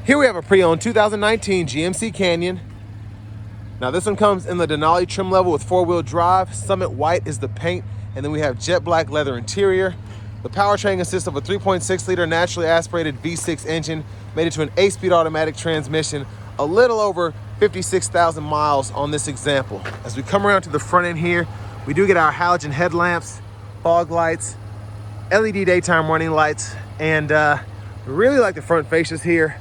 Here we have a pre-owned 2019 GMC Canyon. Now this one comes in the Denali trim level with 4-wheel drive. Summit white is the paint, and then we have jet black leather interior. The powertrain consists of a 3.6 liter naturally aspirated V6 engine made into an 8-speed automatic transmission, a little over 56,000 miles on this example. As we come around to the front end here, we do get our halogen headlamps, fog lights, LED daytime running lights, and we really like the front fascias here.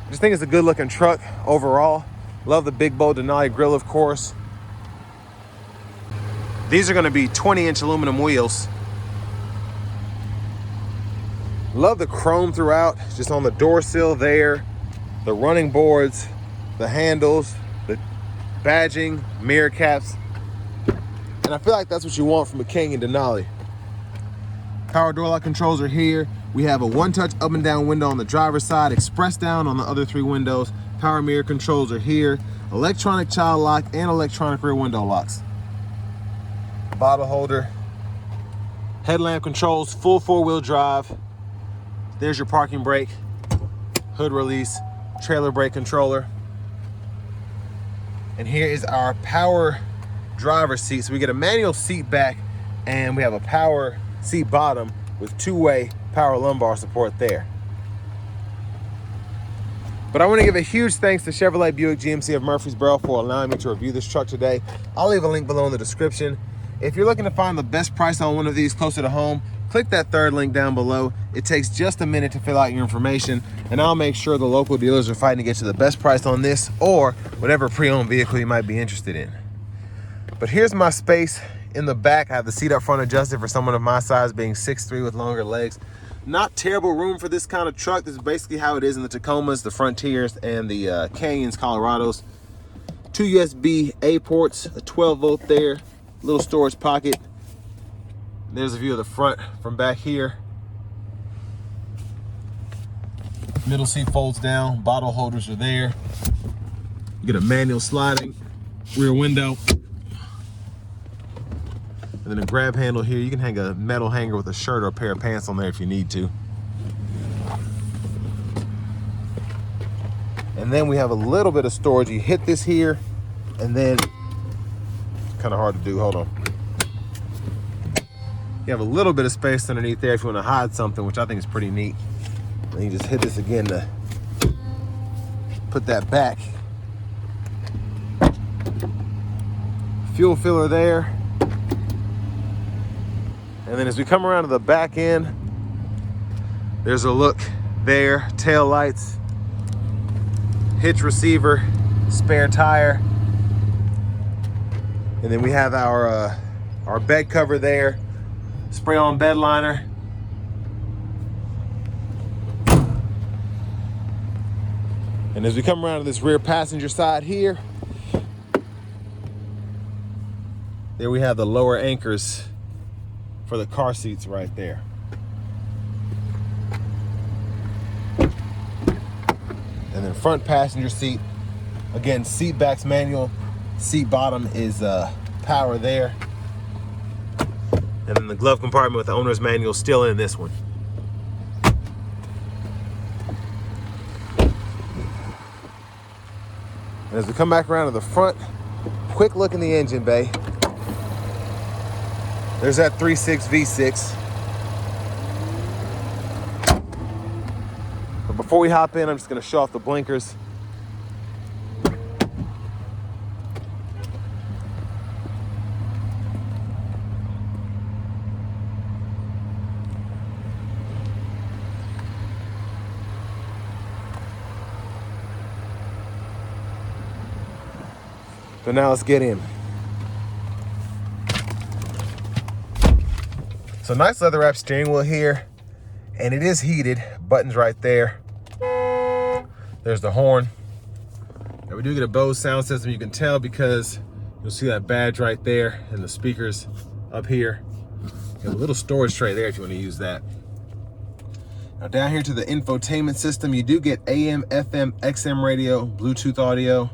I just think it's a good looking truck overall. Love the big bold Denali grille, of course. These are gonna be 20-inch aluminum wheels. Love the chrome throughout, just on the door sill there, the running boards, the handles, the badging, mirror caps. And I feel like that's what you want from a Canyon Denali. Power door lock controls are here. We have a one-touch up and down window on the driver's side, express down on the other 3 windows. Power mirror controls are here. Electronic child lock and electronic rear window locks. Bottle holder. Headlamp controls, full 4-wheel drive. There's your parking brake, hood release, trailer brake controller. And here is our power driver's seat. So we get a manual seat back, and we have a power seat bottom with 2-way power lumbar support there. But I want to give a huge thanks to Chevrolet Buick GMC of Murfreesboro for allowing me to review this truck today. I'll leave a link below in the description. If you're looking to find the best price on one of these closer to home, click that 3rd link down below. It takes just a minute to fill out your information, and I'll make sure the local dealers are fighting to get you the best price on this or whatever pre-owned vehicle you might be interested in. But here's my space in the back. I have the seat up front adjusted for someone of my size, being 6'3" with longer legs. Not terrible room for this kind of truck. This is basically how it is in the Tacomas, the Frontiers, and the Canyons, Colorados. 2 USB-A ports, a 12-volt there, little storage pocket. There's a view of the front from back here. Middle seat folds down, bottle holders are there. You get a manual sliding rear window. And then a grab handle here. You can hang a metal hanger with a shirt or a pair of pants on there if you need to. And then we have a little bit of storage. You hit this here, and then, kind of hard to do, hold on. You have a little bit of space underneath there if you want to hide something, which I think is pretty neat. And you just hit this again to put that back. Fuel filler there. And then as we come around to the back end, there's a look there, tail lights, hitch receiver, spare tire. And then we have our bed cover there, spray on bed liner. And as we come around to this rear passenger side here, there we have the lower anchors for the car seats right there. And then front passenger seat, again, seat back's manual, seat bottom is power there. And then the glove compartment with the owner's manual still in this one. And as we come back around to the front, quick look in the engine bay. There's that 3.6 V6. But before we hop in, I'm just gonna show off the blinkers. So now let's get in. So nice leather wrap steering wheel here, and it is heated. Buttons right there. There's the horn. And we do get a Bose sound system. You can tell because you'll see that badge right there and the speakers up here. Got a little storage tray there if you want to use that. Now down here to the infotainment system, you do get AM, FM, XM radio, Bluetooth audio,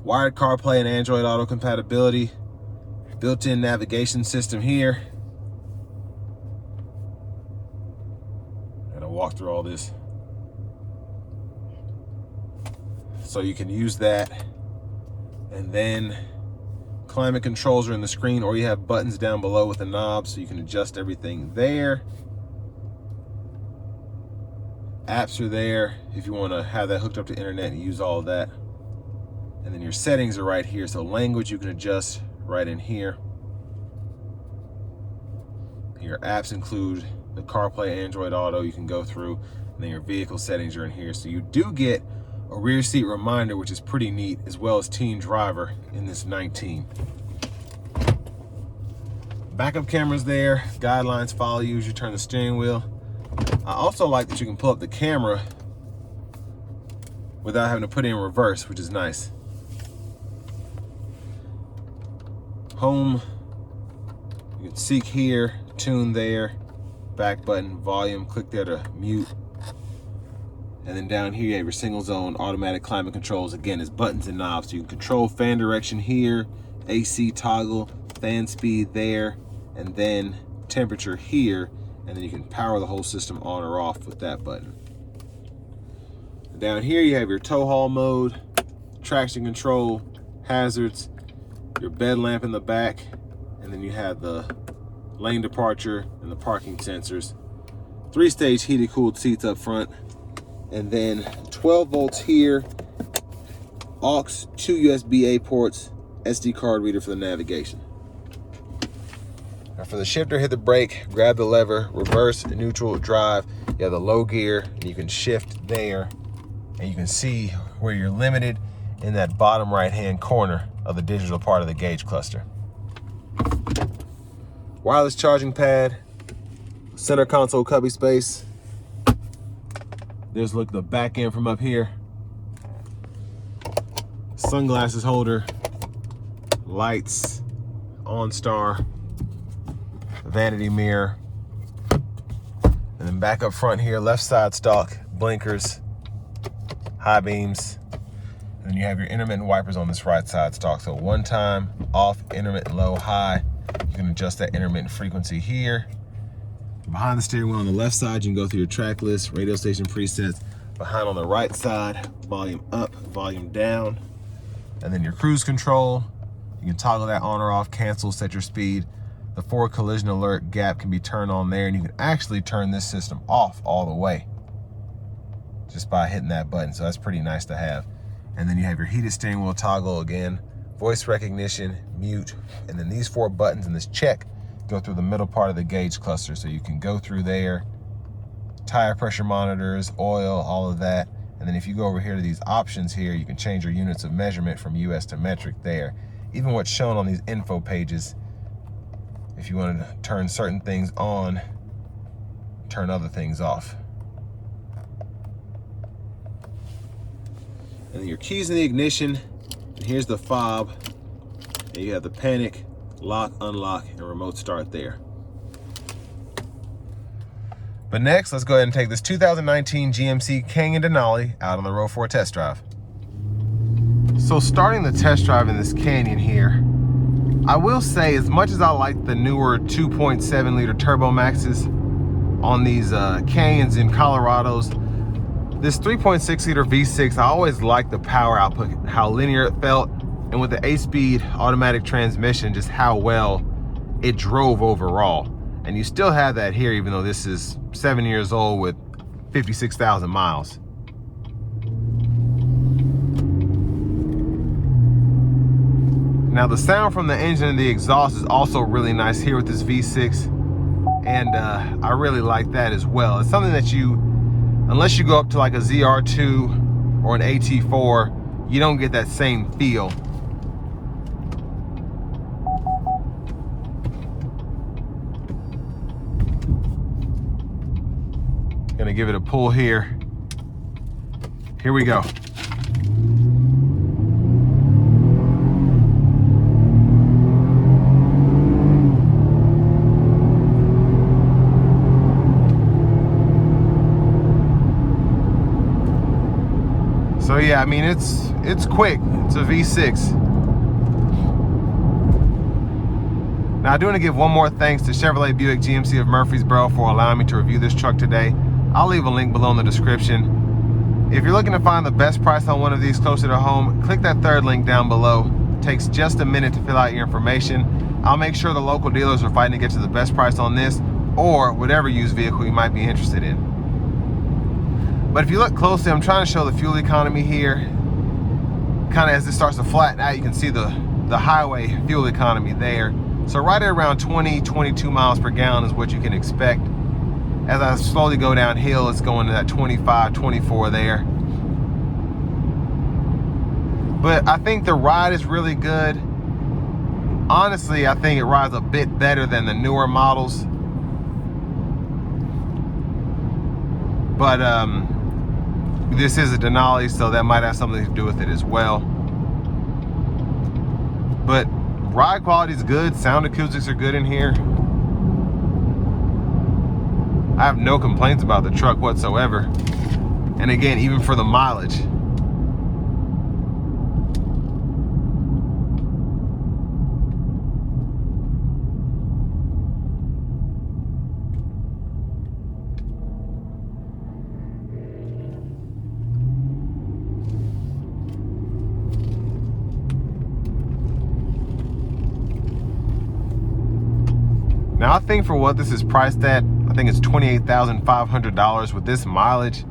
wired CarPlay and Android Auto compatibility, built-in navigation system here. Gotta walk through all this. so you can use that. And then climate controls are in the screen, or you have buttons down below with the knobs, so you can adjust everything there. Apps are there if you want to have that hooked up to internet and use all of that. And then your settings are right here. So language you can adjust right in here. Your apps include the CarPlay, Android Auto you can go through, and then your vehicle settings are in here. So you do get a rear seat reminder, which is pretty neat, as well as teen driver in this 19. Backup cameras there, guidelines follow you as you turn the steering wheel. I also like that you can pull up the camera without having to put it in reverse, which is nice. Home, you can seek here, tune there, back button, volume, click there to mute. And then down here you have your single zone automatic climate controls. Again, it's buttons and knobs. So you can control fan direction here, AC toggle, fan speed there, and then temperature here. And then you can power the whole system on or off with that button. Down here you have your tow haul mode, traction control, hazards, your bed lamp in the back, and then you have the lane departure and the parking sensors. 3-stage heated cooled seats up front, and then 12 volts here, aux, 2 USB-A ports, SD card reader for the navigation. Now for the shifter, hit the brake, grab the lever, reverse, neutral, drive. You have the low gear, and you can shift there, and you can see where you're limited in that bottom right-hand corner of the digital part of the gauge cluster. Wireless charging pad, center console cubby space. There's look the back end from up here. Sunglasses holder, lights, OnStar, vanity mirror, and then back up front here, left side stalk, blinkers, high beams, and then you have your intermittent wipers on this right side stalk. So one time off, intermittent low, high. You can adjust that intermittent frequency here. Behind the steering wheel on the left side, you can go through your track list, radio station presets. Behind on the right side, volume up, volume down, and then your cruise control. You can toggle that on or off, cancel, set your speed. The forward collision alert gap can be turned on there, and you can actually turn this system off all the way just by hitting that button. So that's pretty nice to have. And then you have your heated steering wheel toggle again, voice recognition, mute, and then these 4 buttons and this check go through the middle part of the gauge cluster. So you can go through there, tire pressure monitors, oil, all of that. And then if you go over here to these options here, you can change your units of measurement from US to metric there. Even what's shown on these info pages, if you wanted to turn certain things on, turn other things off. And then your keys in the ignition, and here's the fob, and you have the panic, lock, unlock, and remote start there. But next, let's go ahead and take this 2019 GMC Canyon Denali out on the road for a test drive. So starting the test drive in this Canyon here, I will say, as much as I like the newer 2.7 liter Turbo Maxes on these Canyons in Colorados, this 3.6 liter V6, I always liked the power output, how linear it felt, and with the 8-speed automatic transmission, just how well it drove overall. And you still have that here, even though this is 7 years old with 56,000 miles. Now the sound from the engine and the exhaust is also really nice here with this V6, and I really like that as well. It's something that you, unless you go up to like a ZR2 or an AT4, you don't get that same feel. Gonna give it a pull here. Here we go. So yeah, I mean, it's quick. It's a V6. Now I do want to give one more thanks to Chevrolet Buick GMC of Murfreesboro for allowing me to review this truck today. I'll leave a link below in the description. If you're looking to find the best price on one of these closer to home, click that third link down below. It takes just a minute to fill out your information. I'll make sure the local dealers are fighting to get you the best price on this or whatever used vehicle you might be interested in. But if you look closely, I'm trying to show the fuel economy here. Kind of as this starts to flatten out, you can see the highway fuel economy there. So right at around 20, 22 miles per gallon is what you can expect. As I slowly go downhill, it's going to that 25, 24 there. But I think the ride is really good. Honestly, I think it rides a bit better than the newer models. But this is a Denali, so that might have something to do with it as well. But ride quality is good. Sound acoustics are good in here. I have no complaints about the truck whatsoever. And again, even for the mileage. Now I think for what this is priced at, I think it's $28,500 with this mileage.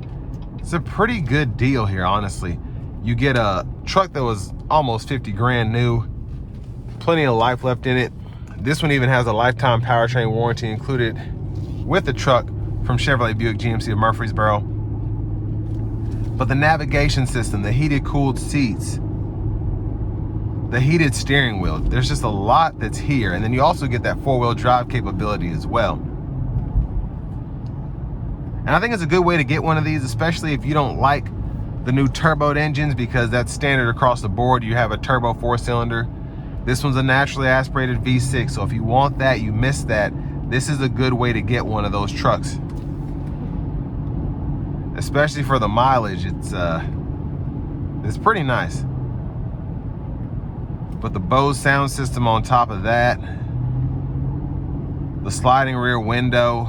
It's a pretty good deal here, honestly. You get a truck that was almost 50 grand new, plenty of life left in it. This one even has a lifetime powertrain warranty included with the truck from Chevrolet Buick GMC of Murfreesboro. But the navigation system, the heated cooled seats, the heated steering wheel, there's just a lot that's here. And then you also get that four-wheel drive capability as well. And I think it's a good way to get one of these, especially if you don't like the new turboed engines, because that's standard across the board. You have a turbo 4-cylinder. This one's a naturally aspirated V6. So if you want that, you miss that, this is a good way to get one of those trucks. Especially for the mileage, it's pretty nice. But the Bose sound system on top of that, the sliding rear window,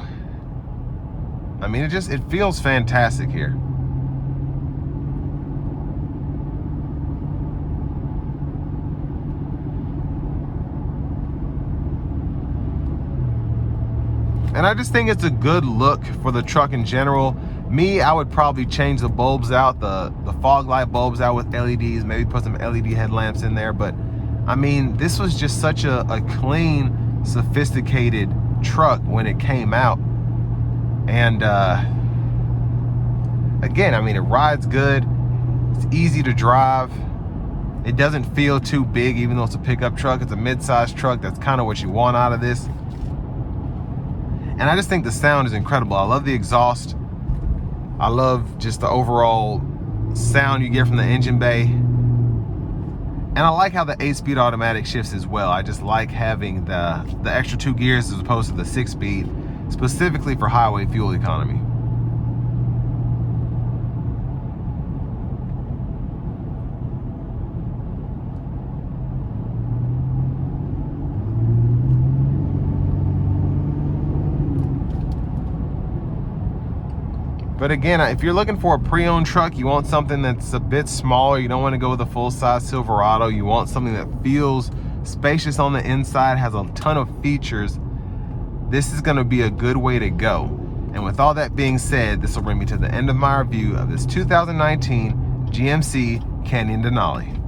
I mean, it feels fantastic here. And I just think it's a good look for the truck in general. Me, I would probably change the bulbs out, the fog light bulbs out with LEDs, maybe put some LED headlamps in there. But I mean, this was just such a clean, sophisticated truck when it came out. And again, I mean, it rides good. It's easy to drive. It doesn't feel too big, even though it's a pickup truck. It's a mid-sized truck. That's kind of what you want out of this. And I just think the sound is incredible. I love the exhaust. I love just the overall sound you get from the engine bay. And I like how the 8-speed automatic shifts as well. I just like having the extra 2 gears as opposed to the 6-speed, specifically for highway fuel economy. But again, if you're looking for a pre-owned truck, you want something that's a bit smaller, you don't want to go with a full-size Silverado, you want something that feels spacious on the inside, has a ton of features, this is going to be a good way to go. And with all that being said, this will bring me to the end of my review of this 2019 GMC Canyon Denali.